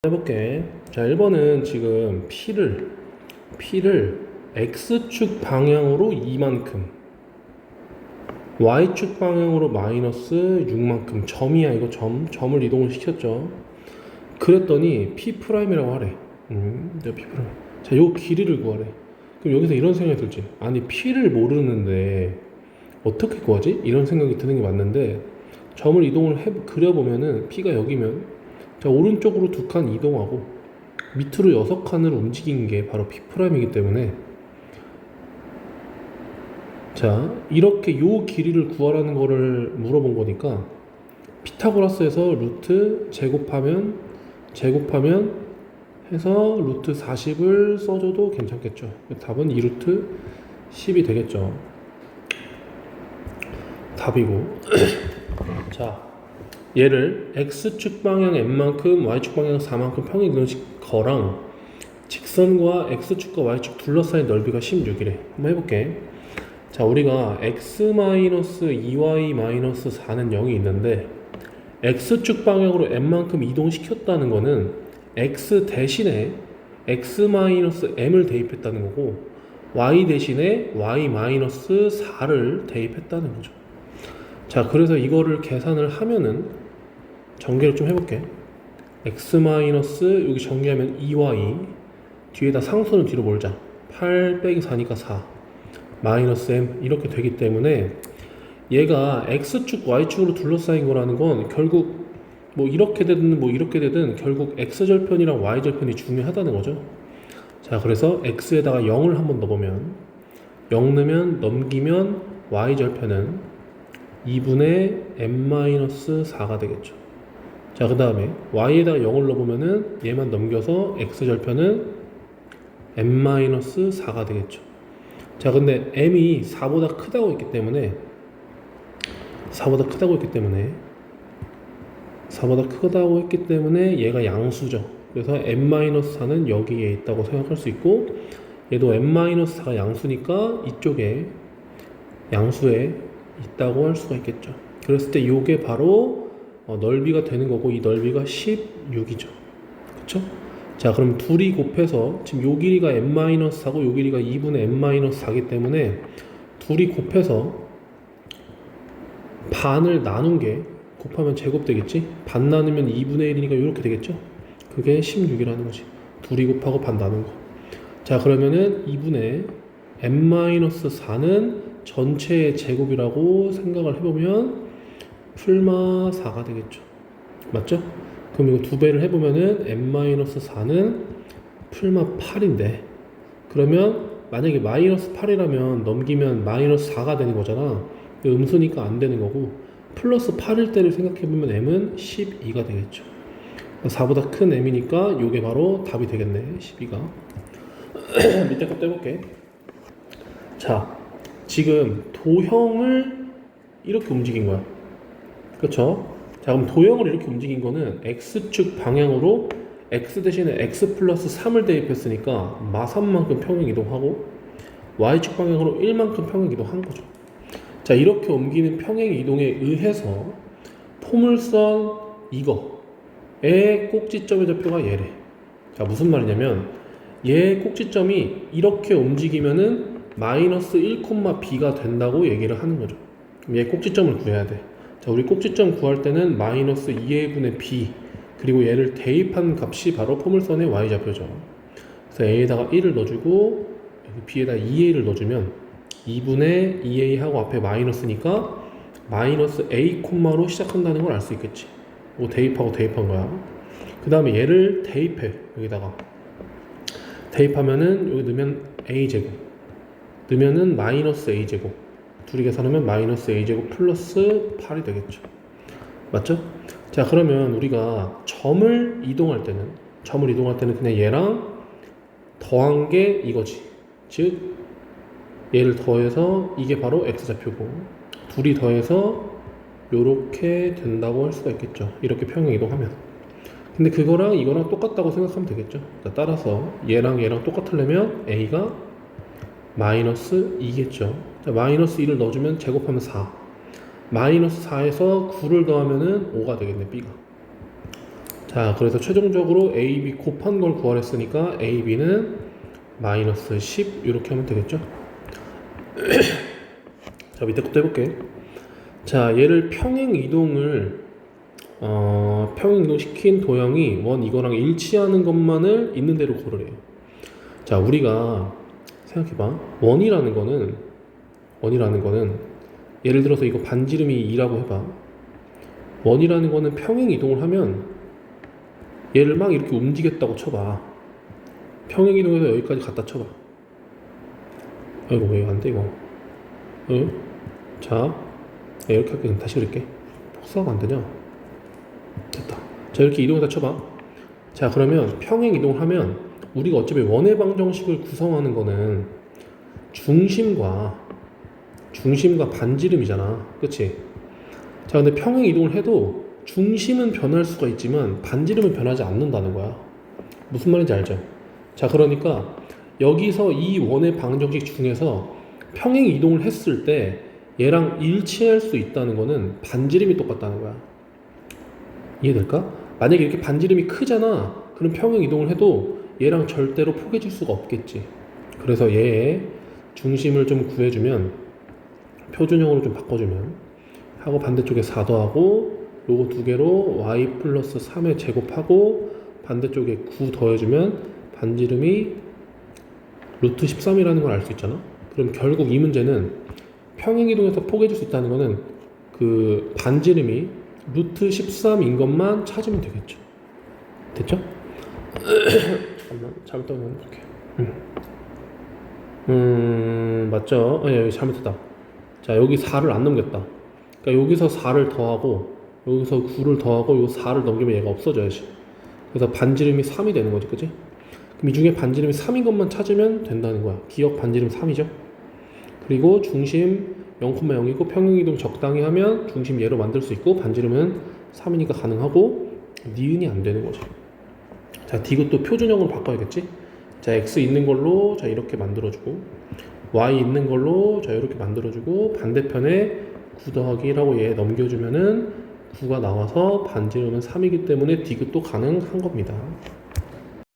해볼게. 자, 1번은 지금 P를 X축 방향으로 2만큼, Y축 방향으로 마이너스 6만큼, 점이야, 이거 점을 이동을 시켰죠. 그랬더니 P'이라고 하래. 내가 P'. 자, 요 길이를 구하래. 그럼 여기서 이런 생각이 들지. 아니, P를 모르는데 어떻게 구하지? 이런 생각이 드는 게 맞는데, 점을 그려보면은 P가 여기면, 자, 오른쪽으로 2칸 이동하고 밑으로 6칸을 움직인 게 바로 P'이기 때문에, 자, 이렇게 요 길이를 구하라는 거를 물어본 거니까 피타고라스에서 루트 제곱하면 해서 루트 40을 써줘도 괜찮겠죠. 답은 2루트 10이 되겠죠. 답이고. 자, 얘를 X축 방향 n만큼 Y축 방향 4만큼 평행 이동식 거랑 직선과 X축과 Y축 둘러싸인 넓이가 16이래. 한번 해볼게. 자, 우리가 X-2Y-4는 0이 있는데 X축 방향으로 n만큼 이동시켰다는 거는 X 대신에 X-m을 대입했다는 거고, Y 대신에 Y-4를 대입했다는 거죠. 자, 그래서 이거를 계산을 하면은 전개를 좀 해볼게. x 여기 전개하면 2y, 뒤에다 상수는 뒤로 몰자. 8 빼기 4니까 4 마이너스 m 이렇게 되기 때문에 얘가 x축 y축으로 둘러싸인 거라는 건 결국 뭐 이렇게 되든 결국 x절편이랑 y절편이 중요하다는 거죠. 자, 그래서 x에다가 0을 한번 넣어보면, 0 넣으면 넘기면 y절편은 2분의 n-4가 되겠죠. 자, 그 다음에 y에다가 0을 넣어보면은 얘만 넘겨서 x절편은 n-4가 되겠죠. 자, 근데 m이 4보다 크다고 했기 때문에 4보다 크다고 했기 때문에 얘가 양수죠. 그래서 n-4는 여기에 있다고 생각할 수 있고, 얘도 n-4가 양수니까 이쪽에 양수에 있다고 할 수가 있겠죠. 그랬을 때 이게 바로 넓이가 되는 거고, 이 넓이가 16이죠. 그쵸? 자, 그럼 둘이 곱해서, 지금 요 길이가 n-4고 요 길이가 2분의 n-4기 때문에 둘이 곱해서 반을 나눈 게 곱하면 제곱 되겠지? 반 나누면 2분의 1이니까 이렇게 되겠죠? 그게 16이라는 거지. 둘이 곱하고 반 나눈 거. 자, 그러면은 2분의 n-4는 전체의 제곱이라고 생각을 해보면 풀마 4가 되겠죠. 맞죠? 그럼 이거 2배를 해보면은 n-4는 풀마 8인데, 그러면 만약에 마이너스 8이라면 넘기면 마이너스 4가 되는 거잖아. 음수니까 안 되는 거고, 플러스 8일 때를 생각해보면 m은 12가 되겠죠. 4보다 큰 m이니까 이게 바로 답이 되겠네. 12가. 밑에 것도 해볼게. 자, 지금 도형을 이렇게 움직인 거야. 그렇죠? 자, 그럼 도형을 이렇게 움직인 거는 X축 방향으로 X 대신에 X 플러스 3을 대입했으니까 마3만큼 평행 이동하고, Y축 방향으로 1만큼 평행 이동한 거죠. 자, 이렇게 옮기는 평행 이동에 의해서 포물선 이거의 꼭지점의 좌표가 얘래. 자, 무슨 말이냐면 얘 꼭지점이 이렇게 움직이면은 마이너스 1,b가 된다고 얘기를 하는 거죠. 얘 꼭지점을 구해야 돼. 자, 우리 꼭지점 구할 때는 마이너스 2a분의 b, 그리고 얘를 대입한 값이 바로 포물선의 y좌표죠. 그래서 a에다가 1을 넣어주고 여기 b에다 2a를 넣어주면 2분의 2a 하고 앞에 마이너스니까 마이너스 a 콤마로 시작한다는 걸 알 수 있겠지. 이거 대입한 거야. 그 다음에 얘를 대입해. 여기다가 대입하면은 여기 넣으면 a제곱, 넣으면은 마이너스 a제곱, 둘이 계산하면 마이너스 a제곱 플러스 8이 되겠죠. 맞죠? 자, 그러면 우리가 점을 이동할 때는 그냥 얘랑 더한 게 이거지. 즉 얘를 더해서 이게 바로 x좌표고, 둘이 더해서 요렇게 된다고 할 수가 있겠죠. 이렇게 평행 이동하면. 근데 그거랑 이거랑 똑같다고 생각하면 되겠죠. 따라서 얘랑 똑같으려면 a가 마이너스 2겠죠. 자, 마이너스 2를 넣어주면 제곱하면 4, 마이너스 4에서 9를 더하면은 5가 되겠네. b가 자, 그래서 최종적으로 A, B 곱한 걸 구하랬으니까 A, B는 마이너스 10 이렇게 하면 되겠죠. 자, 밑에 것도 해볼게. 자, 얘를 평행 이동을 평행 이동시킨 도형이 원 이거랑 일치하는 것만을 있는 대로 고르래요. 자, 우리가 생각해봐. 원이라는 거는 예를 들어서 이거 반지름이 2라고 해봐. 원이라는 거는 평행 이동을 하면 얘를 막 이렇게 움직였다고 쳐봐. 평행 이동해서 여기까지 갖다 쳐봐. 아이고, 왜 안 돼, 이거. 응? 자, 이렇게 할게. 다시 그릴게. 복사가 안 되냐? 됐다. 자, 이렇게 이동해서 쳐봐. 자, 그러면 평행 이동을 하면 우리가 어차피 원의 방정식을 구성하는 거는 중심과 반지름이잖아. 그치? 자, 근데 평행 이동을 해도 중심은 변할 수가 있지만 반지름은 변하지 않는다는 거야. 무슨 말인지 알죠? 자, 그러니까 여기서 이 원의 방정식 중에서 평행 이동을 했을 때 얘랑 일치할 수 있다는 거는 반지름이 똑같다는 거야. 이해될까? 만약에 이렇게 반지름이 크잖아. 그럼 평행 이동을 해도 얘랑 절대로 포개질 수가 없겠지. 그래서 얘의 중심을 좀 구해주면, 표준형으로 좀 바꿔주면, 하고 반대쪽에 4 더하고 요거 두 개로 y 플러스 3의 제곱하고 반대쪽에 9 더해주면 반지름이 루트 13이라는 걸 알 수 있잖아. 그럼 결국 이 문제는 평행 이동해서 포개질 수 있다는 거는 그 반지름이 루트 13인 것만 찾으면 되겠죠. 됐죠? 잠깐만, 잘못 떠는 이렇게. 맞죠? 여기 잘못했다. 자, 여기 4를 안 넘겼다. 그러니까 여기서 4를 더하고 여기서 9를 더하고 요 4를 넘기면 얘가 없어져야지. 그래서 반지름이 3이 되는 거지, 그치? 그럼 이 중에 반지름이 3인 것만 찾으면 된다는 거야. 기억 반지름 3이죠. 그리고 중심 0,0이고 평행이동 적당히 하면 중심 얘로 만들 수 있고 반지름은 3이니까 가능하고 니은이 안 되는 거죠. 자, 이것도 표준형으로 바꿔야겠지? 자, x 있는 걸로 자 이렇게 만들어주고 y 있는 걸로 자 이렇게 만들어주고 반대편에 9 더하기 1하고 얘 넘겨주면은 9가 나와서 반지름은 3이기 때문에 디귿도 가능한 겁니다.